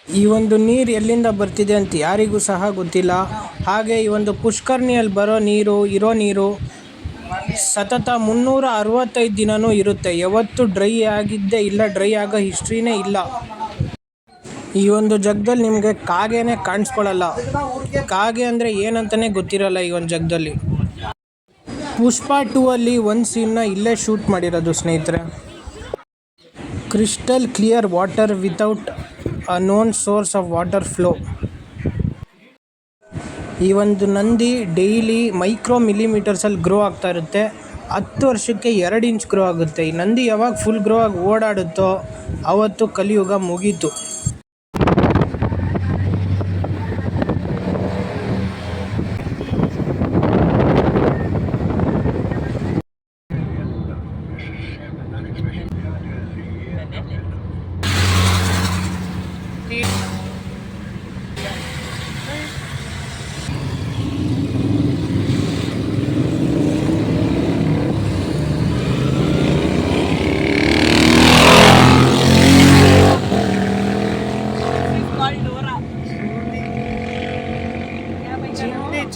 ಈ ಒಂದು ನೀರು ಎಲ್ಲಿಂದ ಬರ್ತಿದೆ ಅಂತ ಯಾರಿಗೂ ಸಹ ಗೊತ್ತಿಲ್ಲ. ಹಾಗೆ ಈ ಒಂದು ಪುಷ್ಕರಣಿಯಲ್ಲಿ ಇರೋ ನೀರು ಸತತ 365 ದಿನವೂ ಇರುತ್ತೆ. ಯಾವತ್ತೂ ಡ್ರೈ ಆಗಿದ್ದೇ ಇಲ್ಲ, ಡ್ರೈ ಆಗೋ ಹಿಸ್ಟ್ರಿನೇ ಇಲ್ಲ. ಈ ಒಂದು ಜಗದಲ್ಲಿ ನಿಮಗೆ ಕಾಗೆನೇ ಕಾಣಿಸ್ಕೊಳ್ಳಲ್ಲ. ಕಾಗೆ ಅಂದರೆ ಏನಂತಲೇ ಗೊತ್ತಿರಲ್ಲ ಈ ಒಂದು ಜಗದಲ್ಲಿ. ಪುಷ್ಪ 2 ಅಲ್ಲಿ ಒಂದು ಸೀನ್ನ ಇಲ್ಲೇ ಶೂಟ್ ಮಾಡಿರೋದು ಸ್ನೇಹಿತರೆ. Crystal clear water without a non source of water flow. ಈ ಒಂದು ನಂದಿ ಡೈಲಿ ಮಿಲಿಮೀಟರ್ಸಲ್ಲಿ ಗ್ರೋ ಆಗ್ತಾ ಇರುತ್ತೆ. 10 ವರ್ಷಕ್ಕೆ 2 ಇಂಚ್ ಗ್ರೋ ಆಗುತ್ತೆ. ಈ ನಂದಿ ಯಾವಾಗ ಫುಲ್ ಗ್ರೋ ಆಗಿ ಓಡಾಡುತ್ತೋ ಆವತ್ತು ಕಲಿಯುಗ ಮುಗೀತು.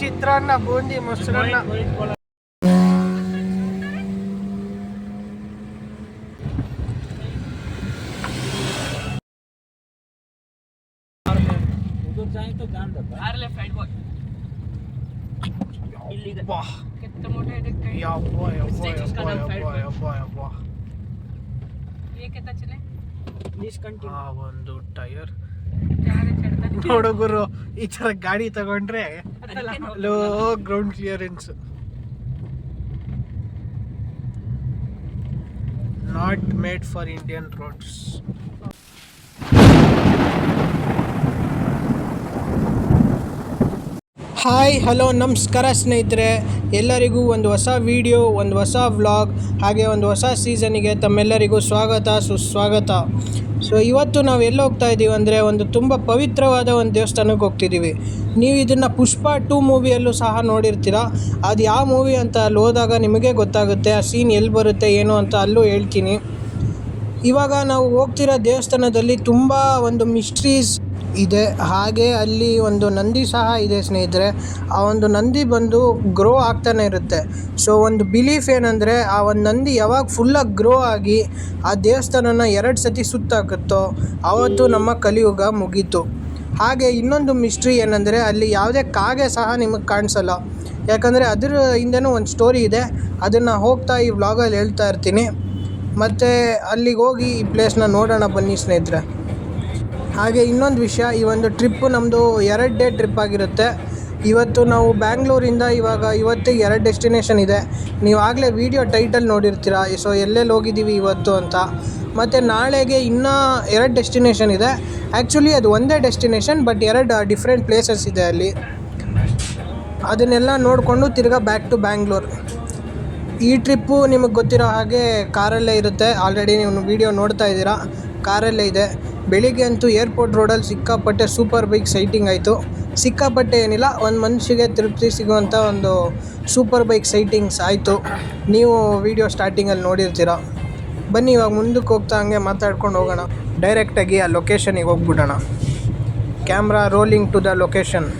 ಚಿತ್ರಾನ್ನ, ಬೂಂದಿ, ಮೊಸರನ್ನ. ಒಂದು ಟೈರ್ ನೋಡು ಗುರು, ಈ ತರ ಗಾಡಿ ತಗೊಂಡ್ರೆ low ground clearance. Not made for Indian roads. Hi, hello, ನಮಸ್ಕಾರ ಸ್ನೇಹಿತರೆ. ಎಲ್ಲರಿಗೂ ಒಂದು ಹೊಸ ವಿಡಿಯೋ, ಒಂದು ಹೊಸ ವ್ಲಾಗ್, ಹಾಗೆ ಒಂದು ಹೊಸ ಸೀಸನಿಗೆ ತಮ್ಮೆಲ್ಲರಿಗೂ ಸ್ವಾಗತ, ಸುಸ್ವಾಗತ. ಸೊ ಇವತ್ತು ನಾವು ಎಲ್ಲಿ ಹೋಗ್ತಾ ಇದ್ದೀವಿ ಅಂದರೆ ಒಂದು ತುಂಬ ಪವಿತ್ರವಾದ ಒಂದು ದೇವಸ್ಥಾನಕ್ಕೆ ಹೋಗ್ತಿದ್ದೀವಿ. ನೀವು ಇದನ್ನು ಪುಷ್ಪ 2 ಮೂವಿಯಲ್ಲೂ ಸಹ ನೋಡಿರ್ತೀರ. ಅದು ಯಾವ ಮೂವಿ ಅಂತ ಅಲ್ಲಿ ಹೋದಾಗ ನಿಮಗೆ ಗೊತ್ತಾಗುತ್ತೆ. ಆ ಸೀನ್ ಎಲ್ಲಿ ಬರುತ್ತೆ ಏನು ಅಂತ ಅಲ್ಲೂ ಹೇಳ್ತೀನಿ. ಇವಾಗ ನಾವು ಹೋಗ್ತಿರೋ ದೇವಸ್ಥಾನದಲ್ಲಿ ತುಂಬ ಒಂದು ಮಿಸ್ಟ್ರೀಸ್ ಇದೆ. ಹಾಗೆ ಅಲ್ಲಿ ಒಂದು ನಂದಿ ಸಹ ಇದೆ ಸ್ನೇಹಿತರೆ. ಆ ಒಂದು ನಂದಿ ಬಂದು ಗ್ರೋ ಆಗ್ತಾನೆ ಇರುತ್ತೆ. ಸೊ ಒಂದು ಬಿಲೀಫ್ ಏನಂದರೆ, ಆ ಒಂದು ನಂದಿ ಯಾವಾಗ ಫುಲ್ಲಾಗಿ ಗ್ರೋ ಆಗಿ ಆ ದೇವಸ್ಥಾನನ 2 ಸತಿ ಸುತ್ತಾಕುತ್ತೋ ಆವತ್ತು ನಮ್ಮ ಕಲಿಯುಗ ಮುಗೀತು. ಹಾಗೆ ಇನ್ನೊಂದು ಮಿಸ್ಟ್ರಿ ಏನಂದರೆ, ಅಲ್ಲಿ ಯಾವುದೇ ಕಾಗೆ ಸಹ ನಿಮಗೆ ಕಾಣಿಸಲ್ಲ. ಯಾಕಂದರೆ ಅದರ ಹಿಂದೆನೂ ಒಂದು ಸ್ಟೋರಿ ಇದೆ. ಅದನ್ನು ಹೋಗ್ತಾ ಈ ವ್ಲಾಗಲ್ಲಿ ಹೇಳ್ತಾ ಇರ್ತೀನಿ. ಮತ್ತು ಅಲ್ಲಿಗೆ ಹೋಗಿ ಈ ಪ್ಲೇಸ್ನ ನೋಡೋಣ ಬನ್ನಿ ಸ್ನೇಹಿತರೆ. ಹಾಗೆ ಇನ್ನೊಂದು ವಿಷಯ, ಈ ಒಂದು ಟ್ರಿಪ್ಪು ನಮ್ಮದು 2 ಡೇ ಟ್ರಿಪ್ ಆಗಿರುತ್ತೆ. ಇವತ್ತು ನಾವು ಬ್ಯಾಂಗ್ಳೂರಿಂದ ಇವತ್ತಿಗೆ 2 ಡೆಸ್ಟಿನೇಷನ್ ಇದೆ. ನೀವು ಆಗಲೇ ವೀಡಿಯೋ ಟೈಟಲ್ ನೋಡಿರ್ತೀರ. ಸೊ ಎಲ್ಲೆಲ್ಲಿ ಹೋಗಿದ್ದೀವಿ ಇವತ್ತು ಅಂತ. ಮತ್ತು ನಾಳೆಗೆ ಇನ್ನೂ 2 ಡೆಸ್ಟಿನೇಷನ್ ಇದೆ. ಆ್ಯಕ್ಚುಲಿ ಅದು ಒಂದೇ ಡೆಸ್ಟಿನೇಷನ್, ಬಟ್ 2 ಡಿಫ್ರೆಂಟ್ ಪ್ಲೇಸಸ್ ಇದೆ ಅಲ್ಲಿ. ಅದನ್ನೆಲ್ಲ ನೋಡಿಕೊಂಡು ತಿರ್ಗಾ ಬ್ಯಾಕ್ ಟು ಬ್ಯಾಂಗ್ಳೂರ್. ಈ ಟ್ರಿಪ್ಪು ನಿಮಗೆ ಗೊತ್ತಿರೋ ಹಾಗೆ ಕಾರಲ್ಲೇ ಇರುತ್ತೆ. ಆಲ್ರೆಡಿ ನೀವು ವೀಡಿಯೋ ನೋಡ್ತಾ ಇದ್ದೀರಾ, ಕಾರಲ್ಲೇ ಇದೆ. ಬೆಳಿಗ್ಗೆ ಅಂತೂ ಏರ್ಪೋರ್ಟ್ ರೋಡಲ್ಲಿ ಸಿಕ್ಕಾಪಟ್ಟೆ ಸೂಪರ್ ಬೈಕ್ ಸೈಟಿಂಗ್ ಆಯಿತು. ಸಿಕ್ಕಾಪಟ್ಟೆ ಏನಿಲ್ಲ, ಒಂದು ಮನುಷ್ಯಗೆ ತೃಪ್ತಿ ಸಿಗುವಂಥ ಒಂದು ಸೂಪರ್ ಬೈಕ್ ಸೈಟಿಂಗ್ಸ್ ಆಯಿತು. ನೀವು ವೀಡಿಯೋ ಸ್ಟಾರ್ಟಿಂಗಲ್ಲಿ ನೋಡಿರ್ತೀರ. ಬನ್ನಿ ಇವಾಗ ಮುಂದಕ್ಕೆ ಹೋಗ್ತಾ ಹಂಗೆ ಮಾತಾಡ್ಕೊಂಡು ಹೋಗೋಣ. ಡೈರೆಕ್ಟಾಗಿ ಆ ಲೊಕೇಶನಿಗೆ ಹೋಗ್ಬಿಡೋಣ. Camera rolling to the location.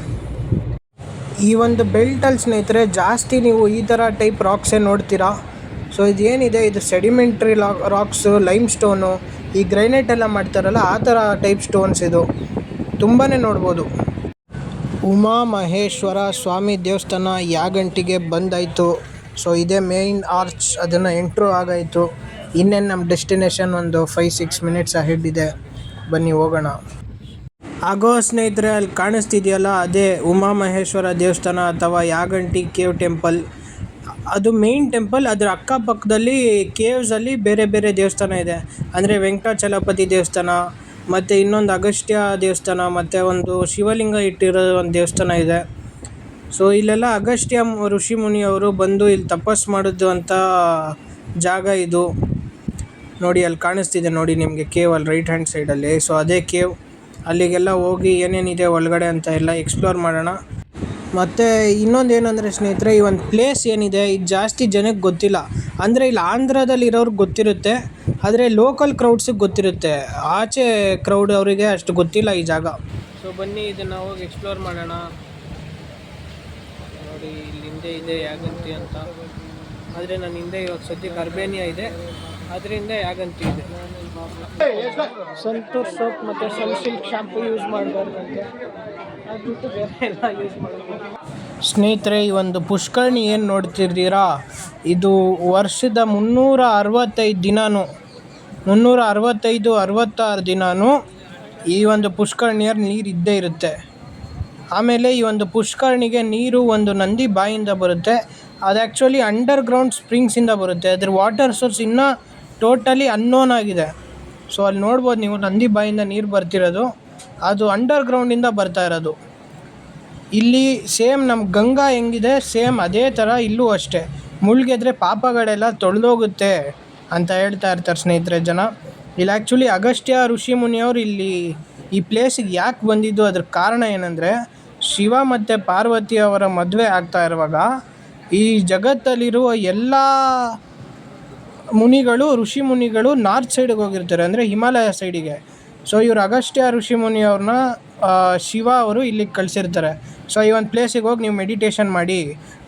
ಈ ಒಂದು ಬೆಲ್ಟಲ್ಲಿ ಸ್ನೇಹಿತರೆ ಜಾಸ್ತಿ ನೀವು ಈ ಥರ ಟೈಪ್ ರಾಕ್ಸೇ ನೋಡ್ತೀರಾ. ಸೊ ಇದೇನಿದೆ, ಇದು ಸೆಡಿಮೆಂಟ್ರಿ ರಾಕ್ಸು, ಲೈಮ್ ಸ್ಟೋನು, ಈ ಗ್ರೈನೇಟ್ ಎಲ್ಲ ಮಾಡ್ತಾರಲ್ಲ ಆ ಥರ ಟೈಪ್ ಸ್ಟೋನ್ಸ್ ಇದು ತುಂಬಾ ನೋಡ್ಬೋದು. ಉಮಾ ಮಹೇಶ್ವರ ಸ್ವಾಮಿ ದೇವಸ್ಥಾನ ಯಾಗಂಟಿಗೆ ಬಂದಾಯಿತು. ಸೊ ಇದೇ ಮೇಯ್ನ್ ಆರ್ಚ್, ಅದನ್ನು ಎಂಟ್ರು ಆಗಾಯಿತು. ಇನ್ನೇನು ನಮ್ಮ ಡೆಸ್ಟಿನೇಷನ್ ಒಂದು 5-6 ಮಿನಿಟ್ಸ್ ಅಹೆಡ್ ಇದೆ. ಬನ್ನಿ ಹೋಗೋಣ. ಆಗೋ ಸ್ನೇಹಿತರೆ, ಅಲ್ಲಿ ಕಾಣಿಸ್ತಿದೆಯಲ್ಲ ಅದೇ ಉಮಾ ಮಹೇಶ್ವರ ದೇವಸ್ಥಾನ ಅಥವಾ ಯಾಗಂಟಿ ಕೇವ್ ಟೆಂಪಲ್. ಅದು ಮೇಯ್ನ್ ಟೆಂಪಲ್. ಅದರ ಅಕ್ಕಪಕ್ಕದಲ್ಲಿ ಕೇವ್ಸಲ್ಲಿ ಬೇರೆ ಬೇರೆ ದೇವಸ್ಥಾನ ಇದೆ. ಅಂದರೆ ವೆಂಕಟಾಚಲಪತಿ ದೇವಸ್ಥಾನ, ಮತ್ತು ಇನ್ನೊಂದು ಅಗಸ್ತ್ಯ ದೇವಸ್ಥಾನ, ಮತ್ತು ಒಂದು ಶಿವಲಿಂಗ ಇಟ್ಟಿರೋ ಒಂದು ದೇವಸ್ಥಾನ ಇದೆ. ಸೊ ಇಲ್ಲೆಲ್ಲ ಅಗಸ್ತ್ಯ ಋಷಿ ಮುನಿಯವರು ಬಂದು ಇಲ್ಲಿ ತಪಸ್ಸು ಮಾಡಿದ್ದು ಅಂತ ಜಾಗ ಇದು. ನೋಡಿ ಅಲ್ಲಿ ಕಾಣಿಸ್ತಿದೆ ನೋಡಿ ನಿಮಗೆ ಕೇವ್, ಅಲ್ಲಿ ರೈಟ್ ಹ್ಯಾಂಡ್ ಸೈಡಲ್ಲಿ. ಸೊ ಅದೇ ಕೇವ್. ಅಲ್ಲಿಗೆಲ್ಲ ಹೋಗಿ ಏನೇನಿದೆ ಒಳಗಡೆ ಅಂತ ಎಲ್ಲ ಎಕ್ಸ್ಪ್ಲೋರ್ ಮಾಡೋಣ. ಮತ್ತು ಇನ್ನೊಂದು ಏನಂದರೆ ಸ್ನೇಹಿತರೆ, ಈ ಒಂದು ಪ್ಲೇಸ್ ಏನಿದೆ ಇದು ಜಾಸ್ತಿ ಜನಕ್ಕೆ ಗೊತ್ತಿಲ್ಲ. ಅಂದರೆ ಇಲ್ಲಿ ಆಂಧ್ರದಲ್ಲಿ ಇರೋರ್ಗೆ ಗೊತ್ತಿರುತ್ತೆ, ಆದರೆ ಲೋಕಲ್ ಕ್ರೌಡ್ಸಿಗೆ ಗೊತ್ತಿರುತ್ತೆ. ಆಚೆ ಕ್ರೌಡ್ ಅವರಿಗೆ ಅಷ್ಟು ಗೊತ್ತಿಲ್ಲ ಈ ಜಾಗ. ಸೊ ಬನ್ನಿ ಇದನ್ನು ಹೋಗಿ ಎಕ್ಸ್ಪ್ಲೋರ್ ಮಾಡೋಣ. ನೋಡಿ ಇಲ್ಲಿ ಹಿಂದೆ ಇದೆ ಯಾಗಂಟಿ ಅಂತ, ಆದರೆ ನನ್ನ ಹಿಂದೆ ಇವಾಗ ಸದ್ಯಕ್ಕೆ ಅರ್ಬೇನಿಯಾ ಇದೆ, ಅದರಿಂದ ಯಾಗಂಟಿ ಇದೆ. ಸಂತೂರ್ ಸೋಪ್ ಮತ್ತು ಸನ್ಸಿಲ್ಕ್ ಶಾಂಪು ಯೂಸ್ ಮಾಡಬಾರ್ದಂತೆ, ಅದು ಬಿಟ್ಟು ಬೇರೆ ಎಲ್ಲ ಯೂಸ್ ಮಾಡಬಹುದು. ಸ್ನೇಹಿತರೆ, ಈ ಒಂದು ಪುಷ್ಕರಣಿ ಏನು ನೋಡ್ತಿರ್ತೀರಾ, ಇದು ವರ್ಷದ 365 ದಿನವೂ 365-66 ದಿನವೂ ಈ ಒಂದು ಪುಷ್ಕರಣಿಯಲ್ಲಿ ನೀರು ಇದ್ದೇ ಇರುತ್ತೆ. ಆಮೇಲೆ ಈ ಒಂದು ಪುಷ್ಕರಣಿಗೆ ನೀರು ಒಂದು ನಂದಿ ಬಾಯಿಂದ ಬರುತ್ತೆ. ಅದು ಆ್ಯಕ್ಚುಲಿ ಅಂಡರ್ಗ್ರೌಂಡ್ ಸ್ಪ್ರಿಂಗ್ಸಿಂದ ಬರುತ್ತೆ. ಅದ್ರ ವಾಟರ್ ಸೋರ್ಸ್ ಇನ್ನೂ ಟೋಟಲಿ ಅನ್ನೋನ್ ಆಗಿದೆ. ಸೊ ಅಲ್ಲಿ ನೋಡ್ಬೋದು ನೀವು, ನಂದಿ ಬಾಯಿಂದ ನೀರು ಬರ್ತಿರೋದು ಅದು ಅಂಡರ್ಗ್ರೌಂಡಿಂದ ಬರ್ತಾ ಇರೋದು. ಇಲ್ಲಿ ಸೇಮ್ ನಮ್ಮ ಗಂಗಾ ಹೆಂಗಿದೆ ಸೇಮ್ ಅದೇ ಥರ ಇಲ್ಲೂ ಅಷ್ಟೇ. ಮುಳುಗಿದ್ರೆ ಪಾಪಗಳೆಲ್ಲ ತೊಳೆದೋಗುತ್ತೆ ಅಂತ ಹೇಳ್ತಾ ಇರ್ತಾರೆ ಸ್ನೇಹಿತರೆ ಜನ. ಇಲ್ಲಿ ಆ್ಯಕ್ಚುಲಿ ಅಗಸ್ತ್ಯ ಋಷಿ ಮುನಿಯವರು ಇಲ್ಲಿ ಈ ಪ್ಲೇಸಿಗೆ ಯಾಕೆ ಬಂದಿದ್ದು, ಅದ್ರ ಕಾರಣ ಏನಂದರೆ, ಶಿವ ಮತ್ತು ಪಾರ್ವತಿ ಅವರ ಮದುವೆ ಆಗ್ತಾ ಇರುವಾಗ ಈ ಜಗತ್ತಲ್ಲಿರುವ ಎಲ್ಲ ಮುನಿಗಳು, ಋಷಿ ಮುನಿಗಳು ನಾರ್ತ್ ಸೈಡಿಗೆ ಹೋಗಿರ್ತಾರೆ, ಅಂದರೆ ಹಿಮಾಲಯ ಸೈಡಿಗೆ. ಸೊ ಇವರು ಅಗಸ್ತ್ಯ ಋಷಿ ಮುನಿಯವ್ರನ್ನ ಶಿವ ಅವರು ಇಲ್ಲಿಗೆ ಕಳಿಸಿರ್ತಾರೆ. ಸೊ ಈ ಒಂದು ಪ್ಲೇಸಿಗೆ ಹೋಗಿ ನೀವು ಮೆಡಿಟೇಷನ್ ಮಾಡಿ,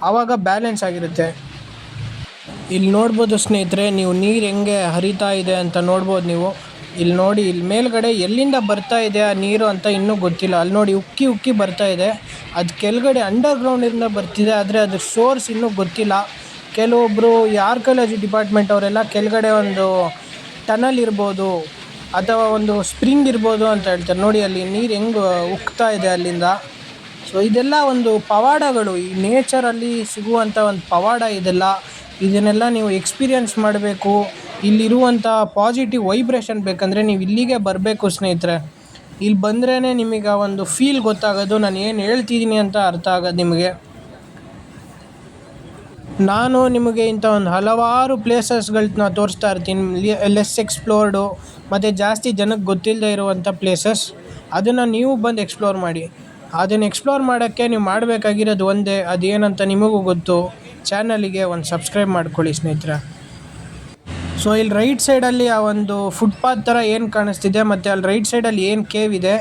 ಆವಾಗ ಬ್ಯಾಲೆನ್ಸ್ ಆಗಿರುತ್ತೆ. ಇಲ್ಲಿ ನೋಡ್ಬೋದು ಸ್ನೇಹಿತರೆ, ನೀವು ನೀರು ಹೆಂಗೆ ಹರಿತಾ ಇದೆ ಅಂತ ನೋಡ್ಬೋದು ನೀವು. ಇಲ್ಲಿ ನೋಡಿ, ಇಲ್ಲಿ ಮೇಲ್ಗಡೆ ಎಲ್ಲಿಂದ ಬರ್ತಾ ಇದೆ ಆ ನೀರು ಅಂತ ಇನ್ನೂ ಗೊತ್ತಿಲ್ಲ. ಅಲ್ಲಿ ನೋಡಿ ಉಕ್ಕಿ ಉಕ್ಕಿ ಬರ್ತಾ ಇದೆ, ಅದು ಕೆಳಗಡೆ ಅಂಡರ್ಗ್ರೌಂಡಿಂದ ಬರ್ತಿದೆ, ಆದರೆ ಅದ್ರ ಸೋರ್ಸ್ ಇನ್ನೂ ಗೊತ್ತಿಲ್ಲ. ಕೆಲವೊಬ್ಬರು ಈ ಆರ್ಕಿಯಾಲಜಿ ಡಿಪಾರ್ಟ್ಮೆಂಟ್ ಅವರೆಲ್ಲ ಕೆಳಗಡೆ ಒಂದು ಟನಲ್ ಇರ್ಬೋದು ಅಥವಾ ಒಂದು ಸ್ಪ್ರಿಂಗ್ ಇರ್ಬೋದು ಅಂತ ಹೇಳ್ತಾರೆ. ನೋಡಿ ಅಲ್ಲಿ ನೀರು ಹೆಂಗೆ ಉಕ್ತಾ ಇದೆ ಅಲ್ಲಿಂದ. ಸೊ ಇದೆಲ್ಲ ಒಂದು ಪವಾಡಗಳು, ಈ ನೇಚರಲ್ಲಿ ಸಿಗುವಂಥ ಒಂದು ಪವಾಡ ಇದನ್ನೆಲ್ಲ ನೀವು ಎಕ್ಸ್ಪೀರಿಯನ್ಸ್ ಮಾಡಬೇಕು. ಇಲ್ಲಿರುವಂಥ ಪಾಸಿಟಿವ್ ವೈಬ್ರೇಷನ್ ಬೇಕಂದರೆ ನೀವು ಇಲ್ಲಿಗೆ ಬರಬೇಕು ಸ್ನೇಹಿತರೆ. ಇಲ್ಲಿ ಬಂದ್ರೇ ನಿಮಗೆ ಆ ಒಂದು ಫೀಲ್ ಗೊತ್ತಾಗೋದು, ನಾನು ಏನು ಹೇಳ್ತಿದ್ದೀನಿ ಅಂತ ಅರ್ಥ ಆಗೋದು ನಿಮಗೆ. ನಾನು ನಿಮಗೆ ಇಂಥ ಒಂದು ಹಲವಾರು ಪ್ಲೇಸಸ್ಗಳನ್ನ ತೋರಿಸ್ತಾ ಇರ್ತೀನಿ, ಲೆಸ್ ಎಕ್ಸ್ಪ್ಲೋರ್ಡು ಮತ್ತು ಜಾಸ್ತಿ ಜನಕ್ಕೆ ಗೊತ್ತಿಲ್ಲದೆ ಇರುವಂಥ ಪ್ಲೇಸಸ್. ಅದನ್ನು ನೀವು ಬಂದು ಎಕ್ಸ್ಪ್ಲೋರ್ ಮಾಡಿ. ಅದನ್ನು ಎಕ್ಸ್ಪ್ಲೋರ್ ಮಾಡೋಕ್ಕೆ ನೀವು ಮಾಡಬೇಕಾಗಿರೋದು ಒಂದೇ, ಅದೇನಂತ ನಿಮಗೂ ಗೊತ್ತು. ಚಾನಲಿಗೆ ಒಂದು ಸಬ್ಸ್ಕ್ರೈಬ್ ಮಾಡ್ಕೊಳ್ಳಿ ಸ್ನೇಹಿತರೆ. ಸೊ ಇಲ್ಲಿ ರೈಟ್ ಸೈಡಲ್ಲಿ ಆ ಒಂದು ಫುಟ್ಪಾತ್ ಥರ ಏನು ಕಾಣಿಸ್ತಿದೆ, ಮತ್ತು ಅಲ್ಲಿ ರೈಟ್ ಸೈಡಲ್ಲಿ ಏನು ಕೇವ್ ಇದೆ,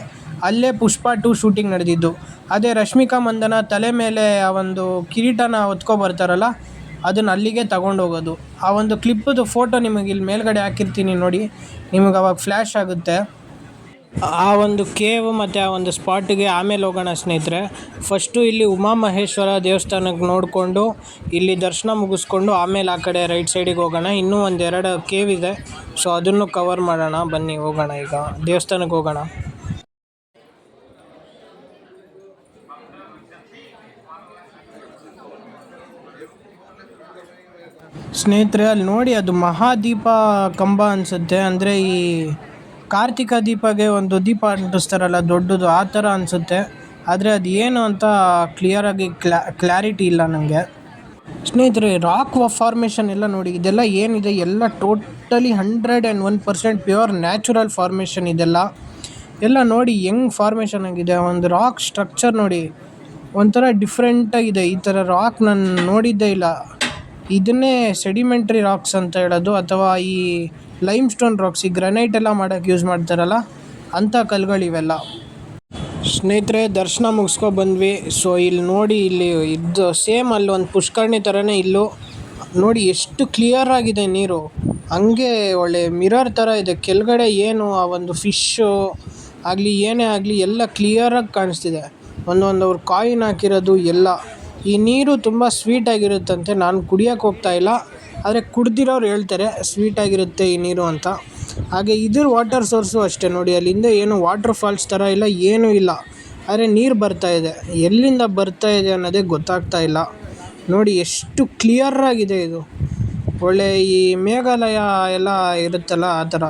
ಅಲ್ಲೇ ಪುಷ್ಪ 2 ಶೂಟಿಂಗ್ ನಡೆದಿದ್ದು. ಅದೇ ರಶ್ಮಿಕಾ ಮಂದನ ತಲೆ ಮೇಲೆ ಆ ಒಂದು ಕಿರೀಟನ ಹೊತ್ಕೊಬರ್ತಾರಲ್ಲ, ಅದನ್ನು ಅಲ್ಲಿಗೆ ತಗೊಂಡೋಗೋದು. ಆ ಒಂದು ಕ್ಲಿಪ್ಪದು ಫೋಟೋ ನಿಮಗೆ ಇಲ್ಲಿ ಮೇಲ್ಗಡೆ ಹಾಕಿರ್ತೀನಿ ನೋಡಿ, ನಿಮಗೆ ಅವಾಗ ಫ್ಲ್ಯಾಶ್ ಆಗುತ್ತೆ. ಆ ಒಂದು ಕೇವ್ ಮತ್ತು ಆ ಒಂದು ಸ್ಪಾಟಿಗೆ ಆಮೇಲೆ ಹೋಗೋಣ ಸ್ನೇಹಿತರೆ. ಫಸ್ಟು ಇಲ್ಲಿ ಉಮಾಮಹೇಶ್ವರ ದೇವಸ್ಥಾನಕ್ಕೆ ನೋಡಿಕೊಂಡು ಇಲ್ಲಿ ದರ್ಶನ ಮುಗಿಸ್ಕೊಂಡು ಆಮೇಲೆ ಆ ಕಡೆ ರೈಟ್ ಸೈಡಿಗೆ ಹೋಗೋಣ. ಇನ್ನೂ 1-2 ಕೇವ್ ಇದೆ, ಸೊ ಅದನ್ನು ಕವರ್ ಮಾಡೋಣ. ಬನ್ನಿ ಹೋಗೋಣ, ಈಗ ದೇವಸ್ಥಾನಕ್ಕೆ ಹೋಗೋಣ. ಸ್ನೇಹಿತರೆ ಅಲ್ಲಿ ನೋಡಿ, ಅದು ಮಹಾದೀಪ ಕಂಬ ಅನಿಸುತ್ತೆ. ಅಂದರೆ ಈ ಕಾರ್ತಿಕ ದೀಪಗೆ ಒಂದು ದೀಪ ಅಂಟಿಸ್ತಾರಲ್ಲ ದೊಡ್ಡದು, ಆ ಥರ ಅನಿಸುತ್ತೆ. ಆದರೆ ಅದು ಏನು ಅಂತ ಕ್ಲಿಯರಾಗಿ ಕ್ಲಾರಿಟಿ ಇಲ್ಲ ನನಗೆ. ಸ್ನೇಹಿತರೆ, ರಾಕ್ ಫಾರ್ಮೇಷನ್ ಎಲ್ಲ ನೋಡಿ, ಇದೆಲ್ಲ ಏನಿದೆ ಎಲ್ಲ ಟೋಟಲಿ 101% ಪ್ಯೂರ್ ನ್ಯಾಚುರಲ್ ಫಾರ್ಮೇಷನ್. ಇದೆಲ್ಲ ನೋಡಿ ಹೆಂಗೆ ಫಾರ್ಮೇಷನ್ ಆಗಿದೆ. ಒಂದು ರಾಕ್ ಸ್ಟ್ರಕ್ಚರ್ ನೋಡಿ, ಒಂಥರ ಡಿಫ್ರೆಂಟಾಗಿದೆ. ಈ ಥರ ರಾಕ್ ನಾನು ನೋಡಿದ್ದೇ ಇಲ್ಲ. ಇದನ್ನೇ ಸೆಡಿಮೆಂಟ್ರಿ ರಾಕ್ಸ್ ಅಂತ ಹೇಳೋದು, ಅಥವಾ ಈ ಲೈಮ್ ಸ್ಟೋನ್ ರಾಕ್ಸ್, ಈ ಗ್ರನೈಟ್ ಎಲ್ಲ ಮಾಡೋಕ್ಕೆ ಯೂಸ್ ಮಾಡ್ತಾರಲ್ಲ ಅಂಥ ಕಲ್ಲುಗಳಿವೆಲ್ಲ. ಸ್ನೇಹಿತರೆ, ದರ್ಶನ ಮುಗಿಸ್ಕೊಬಂದ್ವಿ. ಸೊ ಇಲ್ಲಿ ನೋಡಿ, ಇಲ್ಲಿ ಇದು ಸೇಮ್ ಅಲ್ಲಿ ಒಂದು ಪುಷ್ಕರಣಿ ಥರನೇ ಇಲ್ಲೂ ನೋಡಿ ಎಷ್ಟು ಕ್ಲಿಯರ್ ಆಗಿದೆ ನೀರು. ಹಂಗೆ ಒಳ್ಳೆ ಮಿರರ್ ಥರ ಇದೆ. ಕೆಳಗಡೆ ಏನು ಆ ಒಂದು ಫಿಶ್ಶು ಆಗಲಿ ಏನೇ ಆಗಲಿ ಎಲ್ಲ ಕ್ಲಿಯರಾಗಿ ಕಾಣಿಸ್ತಿದೆ. ಒಂದೊಂದವ್ರು ಕಾಯಿನ್ ಹಾಕಿರೋದು ಎಲ್ಲ. ಈ ನೀರು ತುಂಬ ಸ್ವೀಟಾಗಿರುತ್ತಂತೆ. ನಾನು ಕುಡಿಯೋಕ್ಕೆ ಹೋಗ್ತಾಯಿಲ್ಲ, ಆದರೆ ಕುಡ್ದಿರೋರು ಹೇಳ್ತಾರೆ ಸ್ವೀಟಾಗಿರುತ್ತೆ ಈ ನೀರು ಅಂತ. ಹಾಗೆ ಇದ್ರ ವಾಟರ್ ಸೋರ್ಸು ಅಷ್ಟೇ ನೋಡಿ, ಅಲ್ಲಿಂದ ಏನು ವಾಟರ್ ಫಾಲ್ಸ್ ಥರ ಇಲ್ಲ, ಏನೂ ಇಲ್ಲ, ಆದರೆ ನೀರು ಬರ್ತಾಯಿದೆ. ಎಲ್ಲಿಂದ ಬರ್ತಾಯಿದೆ ಅನ್ನೋದೇ ಗೊತ್ತಾಗ್ತಾ ಇಲ್ಲ. ನೋಡಿ ಎಷ್ಟು ಕ್ಲಿಯರಾಗಿದೆ ಇದು. ಒಳ್ಳೆ ಈ ಮೇಘಾಲಯ ಎಲ್ಲ ಇರುತ್ತಲ್ಲ ಆ ಥರ.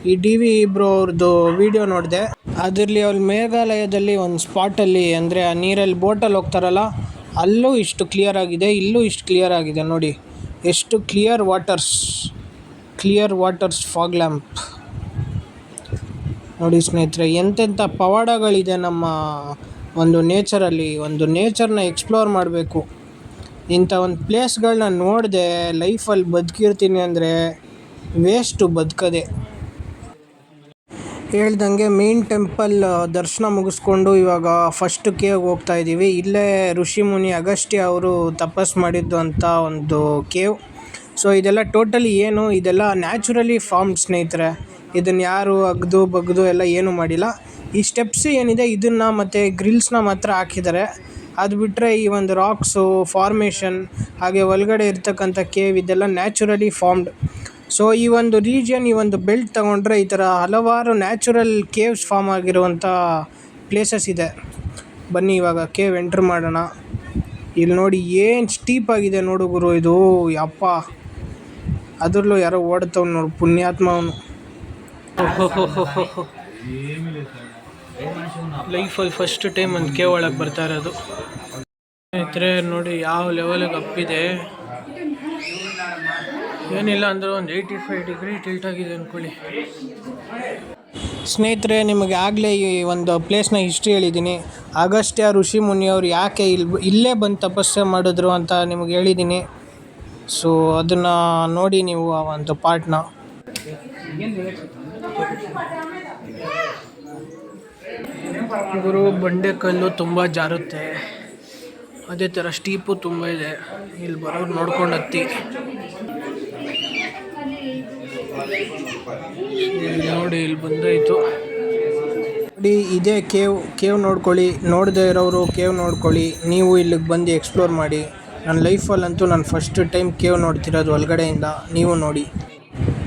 ಈ DV ಇಬ್ರು ಅವ್ರದ್ದು ವೀಡಿಯೋ ನೋಡಿದೆ, ಅದರಲ್ಲಿ ಅವ್ರು ಮೇಘಾಲಯದಲ್ಲಿ ಒಂದು ಸ್ಪಾಟಲ್ಲಿ, ಅಂದರೆ ಆ ನೀರಲ್ಲಿ ಬೋಟಲ್ಲಿ ಹೋಗ್ತಾರಲ್ಲ, ಅಲ್ಲೂ ಇಷ್ಟು ಕ್ಲಿಯರ್ ಆಗಿದೆ, ಇಲ್ಲೂ ಇಷ್ಟು ಕ್ಲಿಯರ್ ಆಗಿದೆ. ನೋಡಿ ಎಷ್ಟು ಕ್ಲಿಯರ್ ವಾಟರ್ಸ್ ಫಾಗ್ ಲ್ಯಾಂಪ್. ನೋಡಿ ಸ್ನೇಹಿತರೆ, ಎಂತೆಂಥ ಪವಾಡಗಳಿದೆ ನಮ್ಮ ಒಂದು ನೇಚರಲ್ಲಿ ಒಂದು ನೇಚರ್ನ ಎಕ್ಸ್ಪ್ಲೋರ್ ಮಾಡಬೇಕು. ಇಂಥ ಒಂದು ಪ್ಲೇಸ್ಗಳನ್ನ ನೋಡಿದೆ ಲೈಫಲ್ಲಿ ಬದುಕಿರ್ತೀನಿ ಅಂದರೆ ವೇಸ್ಟು ಬದುಕದೆ. ಹೇಳ್ದಂಗೆ ಮೇನ್ ಟೆಂಪಲ್ ದರ್ಶನ ಮುಗಿಸ್ಕೊಂಡು ಇವಾಗ ಫಸ್ಟ್ ಕೇವ್ಗೆ ಹೋಗ್ತಾ ಇದ್ದೀವಿ. ಇಲ್ಲೇ ಋಷಿ ಮುನಿ ಅಗಸ್ತ್ಯ ಅವರು ತಪಸ್ ಮಾಡಿದ್ದು ಅಂತ ಒಂದು ಕೇವ್. ಸೊ ಇದೆಲ್ಲ ಟೋಟಲಿ ಏನು, ಇದೆಲ್ಲ ನ್ಯಾಚುರಲಿ ಫಾರ್ಮ್ಡ್ ಸ್ನೇಹಿತರೆ. ಇದನ್ನು ಯಾರು ಅಗ್ದು ಬಗ್ದು ಎಲ್ಲ ಏನೂ ಮಾಡಿಲ್ಲ. ಈ ಸ್ಟೆಪ್ಸ್ ಏನಿದೆ ಇದನ್ನು ಮತ್ತು ಗ್ರಿಲ್ಸ್ನ ಮಾತ್ರ ಹಾಕಿದ್ದಾರೆ. ಅದು ಬಿಟ್ಟರೆ ಈ ಒಂದು ರಾಕ್ಸು ಫಾರ್ಮೇಷನ್ ಹಾಗೆ ಒಳಗಡೆ ಇರ್ತಕ್ಕಂಥ ಕೇವ್ ಇದೆಲ್ಲ ನ್ಯಾಚುರಲಿ ಫಾರ್ಮ್ಡ್. ಸೊ ಈ ಒಂದು ರೀಜಿಯನ್, ಈ ಒಂದು ಬೆಲ್ಟ್ ತಗೊಂಡ್ರೆ ಈ ಥರ ಹಲವಾರು ನ್ಯಾಚುರಲ್ ಕೇವ್ಸ್ ಫಾರ್ಮ್ ಆಗಿರುವಂಥ ಪ್ಲೇಸಸ್ ಇದೆ. ಬನ್ನಿ ಇವಾಗ ಕೇವ್ ಎಂಟ್ರ್ ಮಾಡೋಣ. ಇಲ್ಲಿ ನೋಡಿ ಏನು ಸ್ಟೀಪ್ ಆಗಿದೆ ನೋಡು ಗುರು ಇದು, ಯಪ್ಪ. ಅದರಲ್ಲೂ ಯಾರೋ ಓಡ್ತವ್ನು ನೋಡು, ಪುಣ್ಯಾತ್ಮ ಅವನು. ಲೈಫಲ್ಲಿ ಫಸ್ಟ್ ಟೈಮ್ ಒಂದು ಕೇವ್ ಒಳಗೆ ಬರ್ತಾ ಇರೋದು ಸ್ನೇಹಿತರೆ. ನೋಡಿ ಯಾವ ಲೆವೆಲಿಗೆ ಅಪ್ಪಿದೆ. ಏನಿಲ್ಲ ಅಂದ್ರೆ ಒಂದು 85 ಡಿಗ್ರಿ ಟಿಲ್ಟ್ ಆಗಿದೆ ಅಂದ್ಕೊಳ್ಳಿ ಸ್ನೇಹಿತರೆ. ನಿಮಗೆ ಆಗಲೇ ಈ ಒಂದು ಪ್ಲೇಸ್ನ ಹಿಸ್ಟ್ರಿ ಹೇಳಿದ್ದೀನಿ. ಅಗಸ್ತ್ಯ ಋಷಿ ಮುನಿಯವರು ಯಾಕೆ ಇಲ್ಲೇ ಬಂದು ತಪಸ್ಸೆ ಮಾಡಿದ್ರು ಅಂತ ನಿಮಗೆ ಹೇಳಿದ್ದೀನಿ. ಸೊ ಅದನ್ನು ನೋಡಿ ನೀವು ಆ ಒಂದು ಪಾರ್ಟ್ನ. ಗುರು ಬಂಡೆಕಲ್ಲು ತುಂಬ ಜಾರುತ್ತೆ, ಅದೇ ಥರ ಸ್ಟೀಪು ತುಂಬ ಇದೆ. ಇಲ್ಲಿ ಬರೋರು ನೋಡ್ಕೊಂಡು ಹತ್ತಿ. ನೋಡಿ ಇಲ್ಲಿ ಬಂದಾಯಿತು ನೋಡಿ, ಇದೇ ಕೇವ್ ನೋಡ್ಕೊಳ್ಳಿ. ನೋಡದೇ ಇರೋರು ಕೇವ್ ನೋಡ್ಕೊಳ್ಳಿ. ನೀವು ಇಲ್ಲಿಗೆ ಬಂದು ಎಕ್ಸ್ಪ್ಲೋರ್ ಮಾಡಿ. ನನ್ನ ಲೈಫಲ್ಲಂತೂ ನಾನು ಫಸ್ಟ್ ಟೈಮ್ ಕೇವ್ ನೋಡ್ತಿರೋದು ಒಳಗಡೆಯಿಂದ. ನೀವು ನೋಡಿ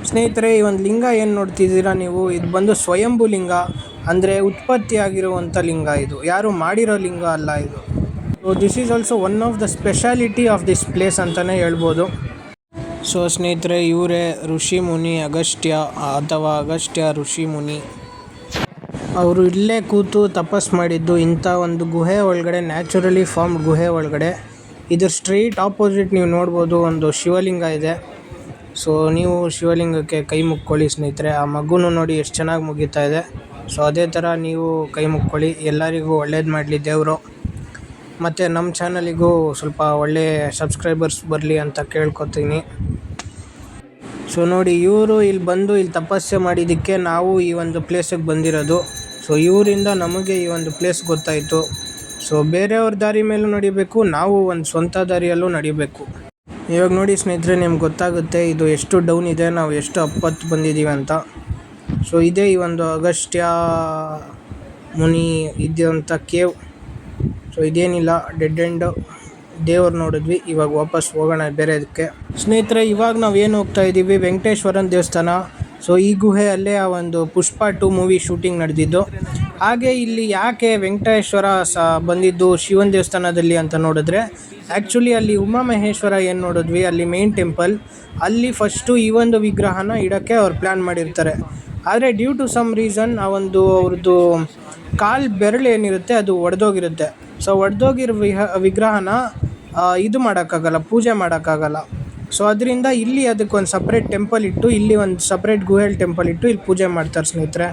ಸ್ನೇಹಿತರೆ. ಈ ಒಂದು ಲಿಂಗ ಏನು ನೋಡ್ತಿದ್ದೀರಾ ನೀವು, ಇದು ಬಂದು ಸ್ವಯಂಭೂ ಲಿಂಗ, ಅಂದರೆ ಉತ್ಪತ್ತಿ ಆಗಿರುವಂಥ ಲಿಂಗ. ಇದು ಯಾರು ಮಾಡಿರೋ ಲಿಂಗ ಅಲ್ಲ ಇದು. So this is also one of the speciality of this place ಅಂತಲೇ ಹೇಳ್ಬೋದು. ಸೊ ಸ್ನೇಹಿತರೆ, ಇವರೇ ಋಷಿ ಮುನಿ ಅಗಸ್ತ್ಯ ಅಥವಾ ಅಗಸ್ತ್ಯ ಋಷಿ ಮುನಿ. ಅವರು ಇಲ್ಲೇ ಕೂತು ತಪಸ್ ಮಾಡಿದ್ದು ಇಂಥ ಒಂದು ಗುಹೆ ಒಳಗಡೆ, ನ್ಯಾಚುರಲಿ ಫಾರ್ಮ್ಡ್ ಗುಹೆ ಒಳಗಡೆ. ಇದ್ರ ಸ್ಟ್ರೈಟ್ ಆಪೋಸಿಟ್ ನೀವು ನೋಡ್ಬೋದು ಒಂದು ಶಿವಲಿಂಗ ಇದೆ. ಸೊ ನೀವು ಶಿವಲಿಂಗಕ್ಕೆ ಕೈ ಮುಕ್ಕೊಳ್ಳಿ ಸ್ನೇಹಿತರೆ. ಆ ಮಗುನು ನೋಡಿ ಎಷ್ಟು ಚೆನ್ನಾಗಿ ಮುಗಿತಾ ಇದೆ. ಸೊ ಅದೇ ಥರ ನೀವು ಕೈ ಮುಕ್ಕೊಳ್ಳಿ. ಎಲ್ಲರಿಗೂ ಒಳ್ಳೇದು ಮಾಡಲಿ ದೇವರು. ಮತ್ತು ನಮ್ಮ ಚಾನಲಿಗೂ ಸ್ವಲ್ಪ ಒಳ್ಳೆಯ ಸಬ್ಸ್ಕ್ರೈಬರ್ಸ್ ಬರಲಿ ಅಂತ ಕೇಳ್ಕೊತೀನಿ. ಸೊ ನೋಡಿ, ಇವರು ಇಲ್ಲಿ ಬಂದು ಇಲ್ಲಿ ತಪಸ್ಸೆ ಮಾಡಿದ್ದಕ್ಕೆ ನಾವು ಈ ಒಂದು ಪ್ಲೇಸಿಗೆ ಬಂದಿರೋದು. ಸೊ ಇವರಿಂದ ನಮಗೆ ಈ ಒಂದು ಪ್ಲೇಸ್ ಗೊತ್ತಾಯಿತು. ಸೊ ಬೇರೆಯವ್ರ ದಾರಿ ಮೇಲೂ ನಡಿಬೇಕು, ನಾವು ಒಂದು ಸ್ವಂತ ದಾರಿಯಲ್ಲೂ ನಡಿಬೇಕು. ಇವಾಗ ನೋಡಿ ಸ್ನೇಹಿತರೆ, ನಿಮ್ಗೆ ಗೊತ್ತಾಗುತ್ತೆ ಇದು ಎಷ್ಟು ಡೌನ್ ಇದೆ, ನಾವು ಎಷ್ಟು ಅಪ್ಪತ್ತು ಬಂದಿದ್ದೀವಿ ಅಂತ. ಸೊ ಇದೇ ಈ ಒಂದು ಅಗಸ್ತ್ಯ ಮುನಿ ಇದ್ದಂಥ ಕೇವ್. ಸೊ ಇದೇನಿಲ್ಲ, ಡೆಡ್ ಎಂಡ್. ದೇವ್ರು ನೋಡಿದ್ವಿ, ಇವಾಗ ವಾಪಸ್ ಹೋಗೋಣ ಬೇರೆದಕ್ಕೆ. ಸ್ನೇಹಿತರೆ, ಇವಾಗ ನಾವು ಏನು ಹೋಗ್ತಾ ಇದ್ದೀವಿ, ವೆಂಕಟೇಶ್ವರನ ದೇವಸ್ಥಾನ. ಸೊ ಈ ಗುಹೆಯಲ್ಲೇ ಆ ಒಂದು ಪುಷ್ಪ 2 ಮೂವಿ ಶೂಟಿಂಗ್ ನಡೆದಿದ್ದು. ಹಾಗೆ ಇಲ್ಲಿ ಯಾಕೆ ವೆಂಕಟೇಶ್ವರ ಬಂದಿದ್ದು ಶಿವನ ದೇವಸ್ಥಾನದಲ್ಲಿ ಅಂತ ನೋಡಿದ್ರೆ, ಆ್ಯಕ್ಚುಲಿ ಅಲ್ಲಿ ಉಮಾಮಹೇಶ್ವರ ಏನು ನೋಡಿದ್ವಿ, ಅಲ್ಲಿ ಮೇನ್ ಟೆಂಪಲ್, ಅಲ್ಲಿ ಫಸ್ಟು ಈ ಒಂದು ವಿಗ್ರಹನ ಇಡೋಕ್ಕೆ ಅವ್ರು ಪ್ಲ್ಯಾನ್ ಮಾಡಿರ್ತಾರೆ. ಆದರೆ ಡ್ಯೂ ಟು ಸಮ್ ರೀಸನ್ ಆ ಒಂದು ಅವ್ರದ್ದು ಕಾಲು ಬೆರಳು ಏನಿರುತ್ತೆ ಅದು ಒಡೆದೋಗಿರುತ್ತೆ. ಸೊ ಒಡೆದೋಗಿರೋ ವಿಗ್ರಹನ ಇದು ಮಾಡೋಕ್ಕಾಗಲ್ಲ, ಪೂಜೆ ಮಾಡೋಕ್ಕಾಗಲ್ಲ. ಸೊ ಅದರಿಂದ ಇಲ್ಲಿ ಅದಕ್ಕೊಂದು ಸಪ್ರೇಟ್ ಟೆಂಪಲ್ ಇಟ್ಟು, ಇಲ್ಲಿ ಒಂದು ಸಪ್ರೇಟ್ ಗುಹೆಲ್ ಟೆಂಪಲ್ ಇಟ್ಟು ಇಲ್ಲಿ ಪೂಜೆ ಮಾಡ್ತಾರೆ ಸ್ನೇಹಿತರೆ.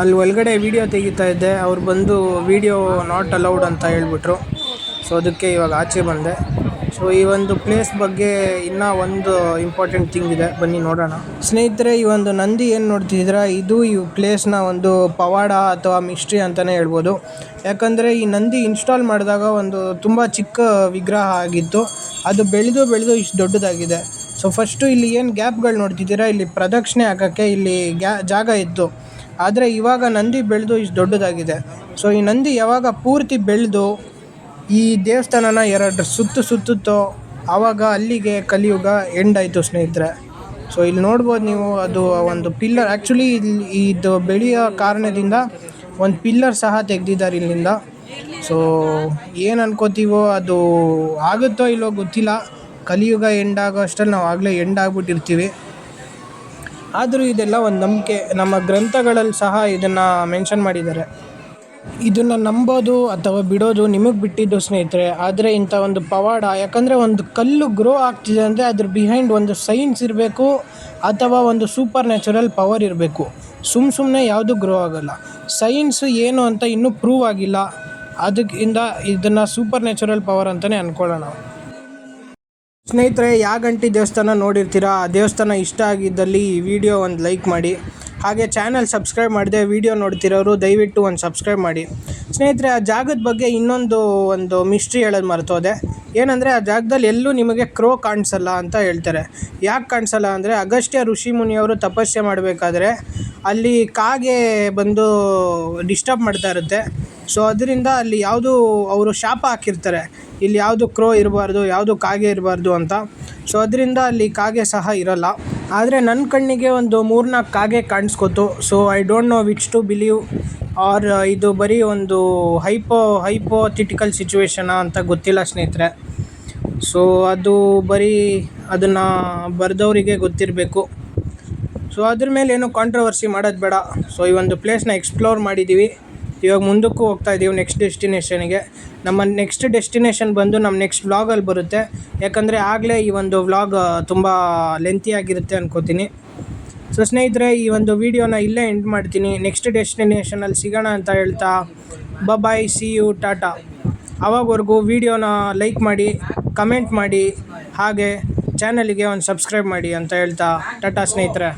ಅಲ್ಲಿ ಒಳಗಡೆ ವೀಡಿಯೋ ತೆಗಿತಾ ಇದ್ದೆ, ಅವ್ರು ಬಂದು ವೀಡಿಯೋ ನಾಟ್ ಅಲೌಡ್ ಅಂತ ಹೇಳ್ಬಿಟ್ರು. ಸೊ ಅದಕ್ಕೆ ಇವಾಗ ಆಚೆ ಬಂದೆ. ಸೊ ಈ ಒಂದು ಪ್ಲೇಸ್ ಬಗ್ಗೆ ಇನ್ನೂ ಒಂದು ಇಂಪಾರ್ಟೆಂಟ್ ಥಿಂಗ್ ಇದೆ, ಬನ್ನಿ ನೋಡೋಣ. ಸ್ನೇಹಿತರೆ, ಈ ಒಂದು ನಂದಿ ಏನು ನೋಡ್ತಿದ್ದೀರಾ, ಇದು ಈ ಪ್ಲೇಸ್ನ ಒಂದು ಪವಾಡ ಅಥವಾ ಮಿಸ್ಟ್ರಿ ಅಂತಲೇ ಹೇಳ್ಬೋದು. ಯಾಕಂದರೆ ಈ ನಂದಿ ಇನ್ಸ್ಟಾಲ್ ಮಾಡಿದಾಗ ಒಂದು ತುಂಬ ಚಿಕ್ಕ ವಿಗ್ರಹ ಆಗಿತ್ತು, ಅದು ಬೆಳೆದು ಇಷ್ಟು ದೊಡ್ಡದಾಗಿದೆ. ಸೊ ಫಸ್ಟು ಇಲ್ಲಿ ಏನು ಗ್ಯಾಪ್ಗಳು ನೋಡ್ತಿದ್ದೀರಾ, ಇಲ್ಲಿ ಪ್ರದಕ್ಷಿಣೆ ಹಾಕೋಕ್ಕೆ ಇಲ್ಲಿ ಜಾಗ ಇತ್ತು. ಆದರೆ ಇವಾಗ ನಂದಿ ಬೆಳೆದು ಇಷ್ಟು ದೊಡ್ಡದಾಗಿದೆ. ಸೊ ಈ ನಂದಿ ಯಾವಾಗ ಪೂರ್ತಿ ಬೆಳೆದು ಈ ದೇವಸ್ಥಾನನ 2 ಸುತ್ತುತ್ತೋ ಆವಾಗ ಅಲ್ಲಿಗೆ ಕಲಿಯುಗ ಎಂಡ್ ಆಯಿತು ಸ್ನೇಹಿತರೆ. ಸೊ ಇಲ್ಲಿ ನೋಡ್ಬೋದು ನೀವು, ಅದು ಒಂದು ಪಿಲ್ಲರ್, ಆ್ಯಕ್ಚುಲಿ ಇಲ್ಲಿ ಇದು ಬೆಳೆಯೋ ಕಾರಣದಿಂದ ಒಂದು ಪಿಲ್ಲರ್ ಸಹ ತೆಗೆದಿದ್ದಾರೆ ಇಲ್ಲಿಂದ. ಸೊ ಏನು ಅನ್ಕೋತೀವೋ ಅದು ಆಗುತ್ತೋ ಇಲ್ಲೋ ಗೊತ್ತಿಲ್ಲ. ಕಲಿಯುಗ ಎಂಡ್ ಆಗೋ ಅಷ್ಟರಲ್ಲಿ ನಾವು ಆಗಲೇ ಎಂಡ್ ಆಗಿಬಿಟ್ಟಿರ್ತೀವಿ. ಆದರೂ ಇದೆಲ್ಲ ಒಂದು ನಂಬಿಕೆ. ನಮ್ಮ ಗ್ರಂಥಗಳಲ್ಲಿ ಸಹ ಇದನ್ನು ಮೆನ್ಷನ್ ಮಾಡಿದ್ದಾರೆ. ಇದನ್ನು ನಂಬೋದು ಅಥವಾ ಬಿಡೋದು ನಿಮಗೆ ಬಿಟ್ಟಿದ್ದು ಸ್ನೇಹಿತರೆ. ಆದರೆ ಇಂಥ ಒಂದು ಪವಾಡ, ಯಾಕಂದರೆ ಒಂದು ಕಲ್ಲು ಗ್ರೋ ಆಗ್ತಿದೆ ಅಂದರೆ ಅದ್ರ ಬಿಹೈಂಡ್ ಒಂದು ಸೈನ್ಸ್ ಇರಬೇಕು ಅಥವಾ ಒಂದು ಸೂಪರ್ ನ್ಯಾಚುರಲ್ ಪವರ್ ಇರಬೇಕು. ಸುಮ್ಮನೆ ಯಾವುದು ಗ್ರೋ ಆಗೋಲ್ಲ. ಸೈನ್ಸು ಏನು ಅಂತ ಇನ್ನೂ ಪ್ರೂವ್ ಆಗಿಲ್ಲ. ಅದಕ್ಕಿಂತ ಇದನ್ನು ಸೂಪರ್ ನ್ಯಾಚುರಲ್ ಪವರ್ ಅಂತಲೇ ಅಂದ್ಕೊಳ್ಳೋಣ. ಸ್ನೇಹಿತರೆ, ಯಾಗಂಟಿ ದೇವಸ್ಥಾನ ನೋಡಿರ್ತೀರ. ಆ ದೇವಸ್ಥಾನ ಇಷ್ಟ ಆಗಿದ್ದಲ್ಲಿ ಈ ವಿಡಿಯೋ ಒಂದು ಲೈಕ್ ಮಾಡಿ. ಹಾಗೆ ಚಾನಲ್ ಸಬ್ಸ್ಕ್ರೈಬ್ ಮಾಡಿದೆ ವಿಡಿಯೋ ನೋಡ್ತಿರೋರು ದಯವಿಟ್ಟು ಒಂದು ಸಬ್ಸ್ಕ್ರೈಬ್ ಮಾಡಿ. ಸ್ನೇಹಿತರೆ, ಆ ಜಾಗದ ಬಗ್ಗೆ ಒಂದು ಮಿಸ್ಟ್ರಿ ಹೇಳೋದು ಮರ್ತೋದೆ. ಏನಂದರೆ, ಆ ಜಾಗದಲ್ಲಿ ಎಲ್ಲೂ ನಿಮಗೆ ಕ್ರೋ ಕಾಣಿಸಲ್ಲ ಅಂತ ಹೇಳ್ತಾರೆ. ಯಾಕೆ ಕಾಣಿಸಲ್ಲ ಅಂದರೆ, ಅಗಸ್ತ್ಯ ಋಷಿ ಮುನಿಯವರು ತಪಸ್ಸೆ ಮಾಡಬೇಕಾದ್ರೆ ಅಲ್ಲಿ ಕಾಗೆ ಬಂದು ಡಿಸ್ಟರ್ಬ್ ಮಾಡ್ತಾ ಇರುತ್ತೆ. ಸೊ ಅದರಿಂದ ಅಲ್ಲಿ ಯಾವುದು ಅವರು ಶಾಪ ಹಾಕಿರ್ತಾರೆ, ಇಲ್ಲಿ ಯಾವುದು ಕ್ರೋ ಇರಬಾರ್ದು, ಯಾವುದು ಕಾಗೆ ಇರಬಾರ್ದು ಅಂತ. ಸೊ ಅದರಿಂದ ಅಲ್ಲಿ ಕಾಗೆ ಸಹ ಇರಲ್ಲ. ಆದರೆ ನನ್ನ ಕಣ್ಣಿಗೆ ಒಂದು 3-4 ಕಾಗೆ ಕಾಣಿಸ್ಕೊತು. So I don't know which to believe, or ಇದು ಬರೀ ಒಂದು ಹೈಪೋಥೆಟಿಕಲ್ ಸಿಚುವೇಶನಾ ಅಂತ ಗೊತ್ತಿಲ್ಲ ಸ್ನೇಹಿತರೆ. ಸೊ ಅದು ಬರೀ ಅದನ್ನು ಬರೆದವರಿಗೆ ಗೊತ್ತಿರಬೇಕು. ಸೊ ಅದ್ರ ಮೇಲೆ ಏನೋ ಕಾಂಟ್ರವರ್ಸಿ ಮಾಡೋದು ಬೇಡ. ಸೊ ಈ ಒಂದು ಪ್ಲೇಸ್ನ ಎಕ್ಸ್ಪ್ಲೋರ್ ಮಾಡಿದ್ದೀವಿ. ಇವಾಗ ಮುಂದಕ್ಕೂ ಹೋಗ್ತಾ ಇದ್ದೀವಿ ನೆಕ್ಸ್ಟ್ ಡೆಸ್ಟಿನೇಷನ್ಗೆ. ನಮ್ಮ ನೆಕ್ಸ್ಟ್ ಡೆಸ್ಟಿನೇಷನ್ ಬಂದು ನಮ್ಮ ನೆಕ್ಸ್ಟ್ ವ್ಲಾಗಲ್ಲಿ ಬರುತ್ತೆ. ಯಾಕಂದರೆ ಆಗಲೇ ಈ ಒಂದು ವ್ಲಾಗ್ ತುಂಬ ಲೆಂತಿಯಾಗಿರುತ್ತೆ ಅನ್ಕೋತೀನಿ. ಸೊ ಸ್ನೇಹಿತರೆ, ಈ ಒಂದು ವಿಡಿಯೋನ ಇಲ್ಲೇ ಎಂಡ್ ಮಾಡ್ತೀನಿ. ನೆಕ್ಸ್ಟ್ ಡೆಸ್ಟಿನೇಷನಲ್ಲಿ ಸಿಗೋಣ ಅಂತ ಹೇಳ್ತಾ ಬಾಯ್, ಸಿ ಯು, ಟಾಟಾ. ಆವಾಗವರೆಗೂ ವಿಡಿಯೋನ ಲೈಕ್ ಮಾಡಿ, ಕಮೆಂಟ್ ಮಾಡಿ, ಹಾಗೆ ಚಾನಲಿಗೆ ಒಂದು ಸಬ್ಸ್ಕ್ರೈಬ್ ಮಾಡಿ ಅಂತ ಹೇಳ್ತಾ ಟಾಟಾ ಸ್ನೇಹಿತರೆ.